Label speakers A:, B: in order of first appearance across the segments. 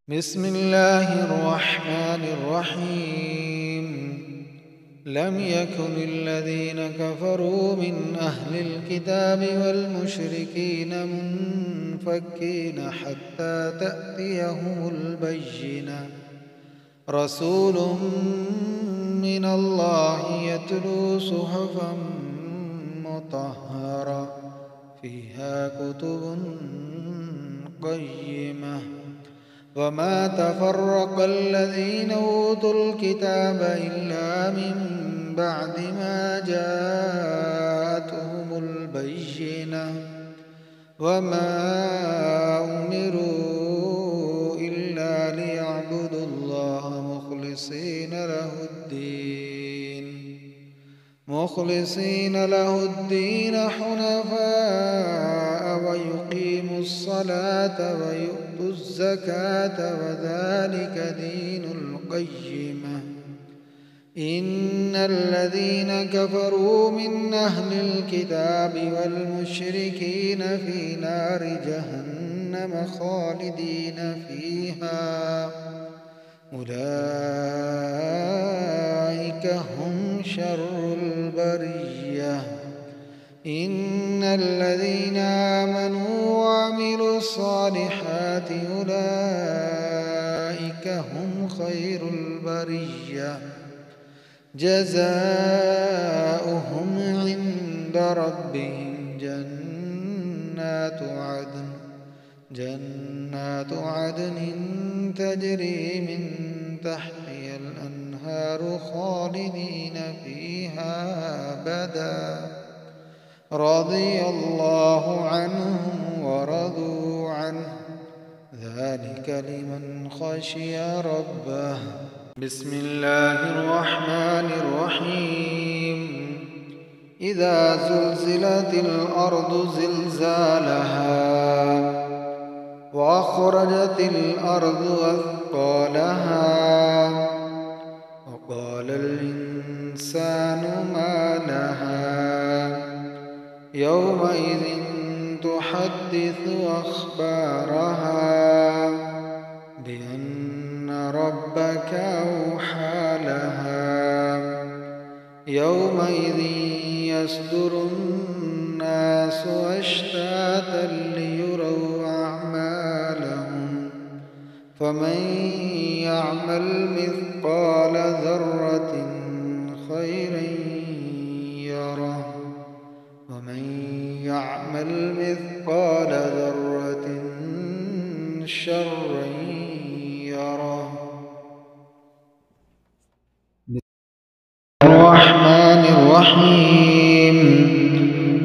A: بسم الله الرحمن الرحيم. لم يكن الذين كفروا من أهل الكتاب والمشركين منفكين حتى تأتيهم البينة. رسول من الله يتلو صحفا مطهرة فيها كتب قيمة. وما تفرق الذين أوتوا الكتاب إلا من بعد ما جاءتهم البينة. وما أمروا إلا ليعبدوا الله مخلصين له الدين حنفاء ويقيموا الصلاة ويؤتوا الزكاة وذلك دين القيمة. إن الذين كفروا من أهل الكتاب والمشركين في نار جهنم خالدين فيها أولئك هم شر البرية. إن الذين آمنوا وعملوا الصالحات أولئك هم خير البرية. جزاؤهم عند ربهم جنات عدن تجري من تحتها الأنهار خالدين فيها أبدا. رضي الله عنهم ورضوا عنه ذلك لمن خشي ربه. بسم الله الرحمن الرحيم. إذا زلزلت الأرض زلزالها وأخرجت الأرض أثقالها وقال الإنسان ما لها يومئذ تحدث أخبارها بأن ربك أوحى لها. يومئذ يصدر الناس أشتاتا ليروا أعمالهم فمن يعمل مثقال ذرة خيرا يره ومن يعمل مثقال ذرة شرا يره. الرحمن الرحيم.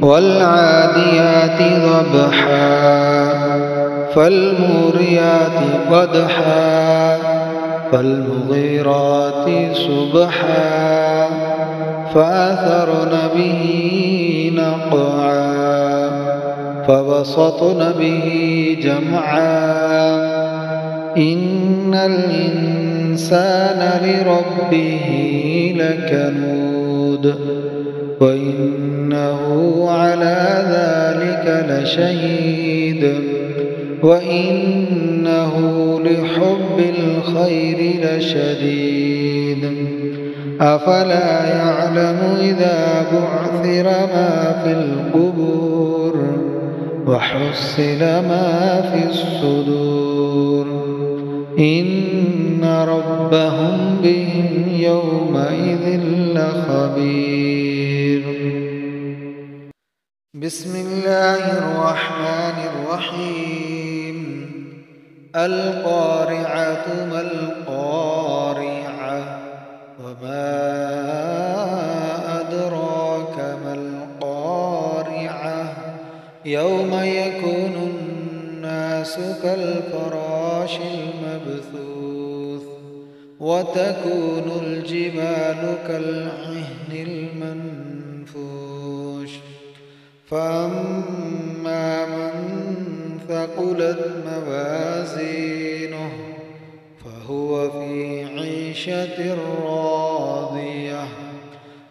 A: والعاديات ضبحا فالموريات قدحا فالمغيرات صبحا فأثرن به نقعا فوسطن به جمعا. إن الإنسان لربه لكنود وإنه على ذلك لشهيد وإنه لحب الخير لشديد. أفلا يعلم إذا بعثر ما في القبور وحصل ما في الصدور إن ربهم بهم يومئذ لخبير. بسم الله الرحمن الرحيم. القارعة ما القارعة وما أدراك ما القارعة. يوم يكون الناس كالفراش المبثوث وتكون الجبال كالعهن المنفوش. فأما من ثقلت موازينه فهو في عيشة راضية.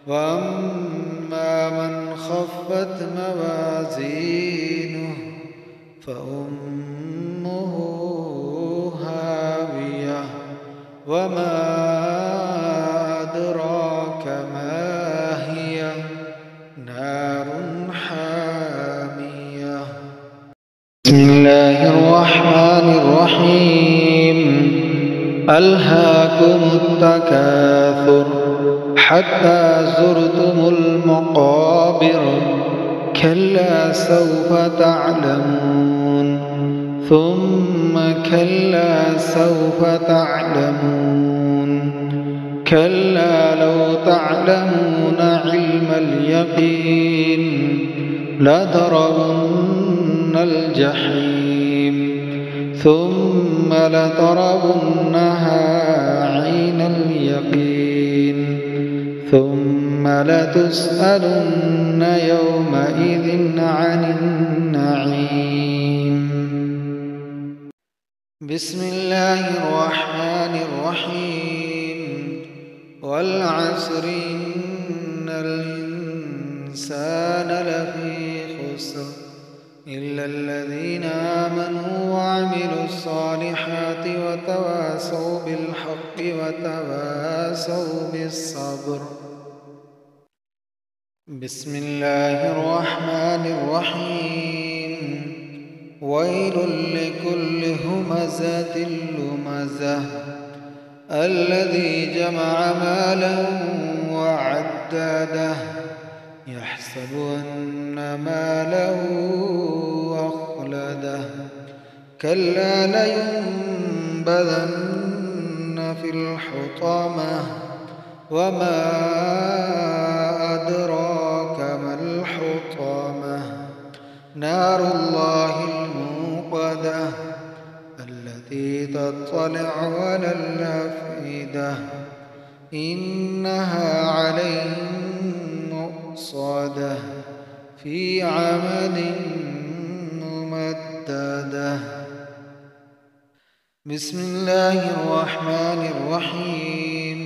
A: وأما من خفت موازينه فأمه هاوية الله الرحمن الرحيم ألهاكم التكاثر حتى زرتم المقابر كلا سوف تعلمون ثم كلا سوف تعلمون كلا لو تعلمون علم اليقين لترون الجحيم ثم لترونها عين اليقين ثم لتسألن يومئذ عن النعيم. بسم الله الرحمن الرحيم والعصر إن الإنسان لفي خسر إلا الذين آمنوا وعملوا الصالحات وتواصوا بالحق وتواصوا بالصبر. بسم الله الرحمن الرحيم ويل لكل همزة لمزة الذي جمع مالا وعدده يحسب أن ماله أخلده كلا لينبذن في الحطمة وما أدراك ما الحطمة نار الله الموقدة التي تطلع على الأفئدة إنها عليهم مؤصدة في عمد ممددة. بسم الله الرحمن الرحيم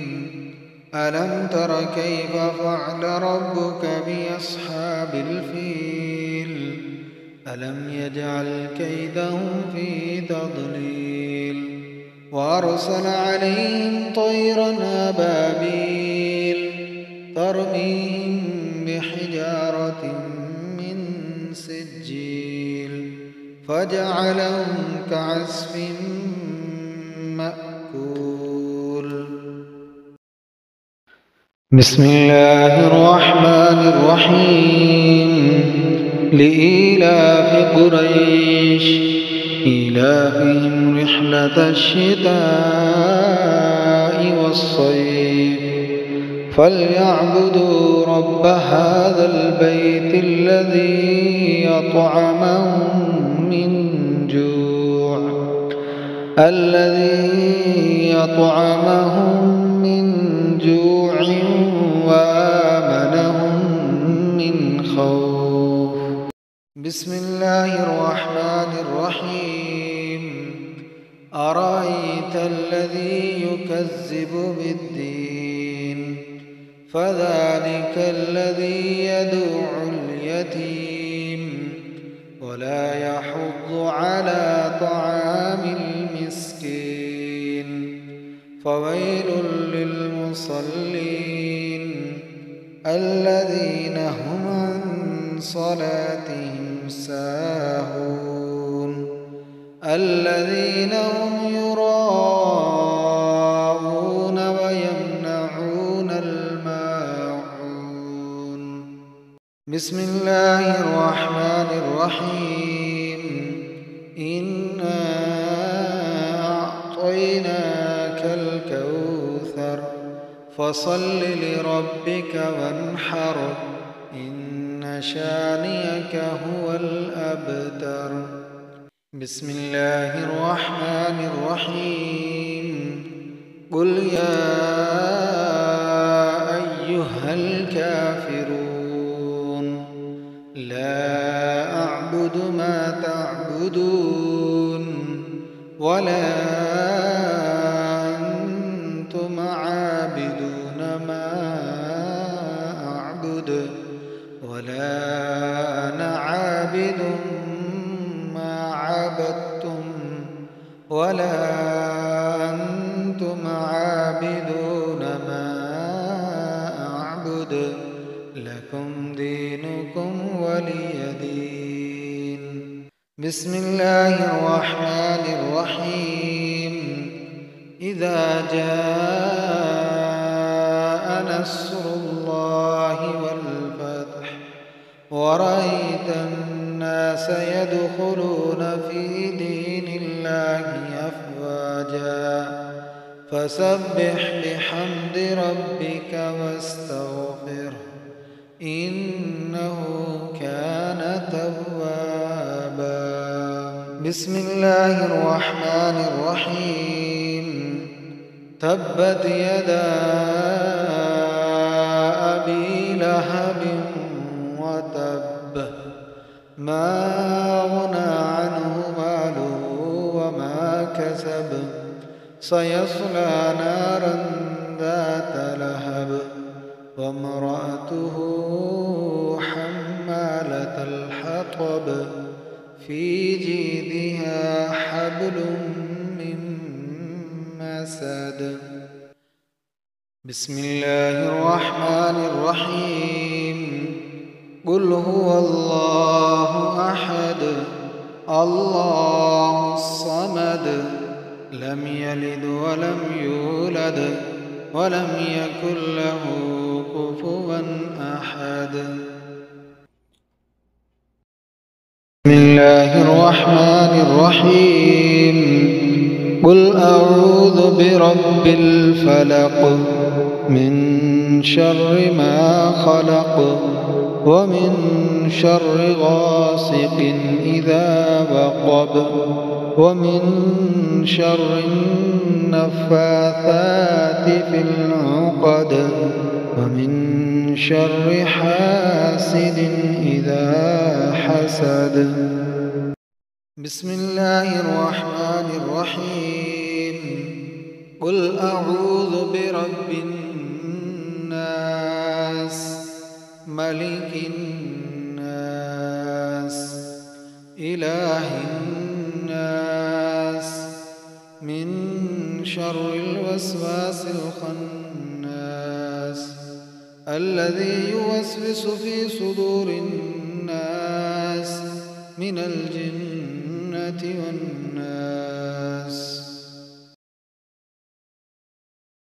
A: ألم تر كيف فعل ربك بأصحاب الفيل ألم يجعل كيدهم في تضليل وأرسل عليهم طيرا أبابيل ترميهم بحجارة من سجيل فجعلهم كعصف مأكول. بسم الله الرحمن الرحيم لإيلاف قريش إيلافهم رحلة الشتاء والصيف فليعبدوا رب هذا البيت الذي يطعمهم من جوع وآمنهم من خوف. بسم الله الرحمن الرحيم أرأيت الذي يكذب بالدين فذلك الذي يدع اليتيم ولا يحض على طعام المسكين فويل للمصلين الذين هم عن صلاتهم ساهون الذين هم يراءون ويمنعون الماعون. بسم الله الرحمن الرحيم إنا أعطيناك الكوثر فصل لربك وانحر إن شانئك هو الأبتر. بسم الله الرحمن الرحيم قل يا أيها الكافرون لا أعبد ما تعبدون ولا أنتم عابدون ما أعبد ولا أنا عابد ما عبدتم ولا أنتم عابدون ما أعبد لكم دينكم ولي دين. بسم الله الرحمن الرحيم إذا جاء نصر الله والفتح ورأيت الناس يدخلون في دين الله أفواجا فسبح بحمد ربك واستغفره إنه كان توابا. بسم الله الرحمن الرحيم تبت يدا أبي لهب وتب ما أغنى عنه ماله وما كسب سيصلى نارا ذات لهب وامرأته حمالة الحطب في جيدها حبل من مسد. بسم الله الرحمن الرحيم قل هو الله أحد الله الصمد لم يلد ولم يولد ولم يكن له كفوا أحد. بسم الله الرحمن الرحيم قل أعوذ برب الفلق من شر ما خلق ومن شر غاسق إذا وقب ومن شر النفاثات في العقد ومن شر حاسد إذا حسد. بسم الله الرحمن الرحيم قل أعوذ برب الناس ملك الناس إله الناس من شر الوسواس الخناس الذي يوسوس في صدور الناس من الجنة والناس.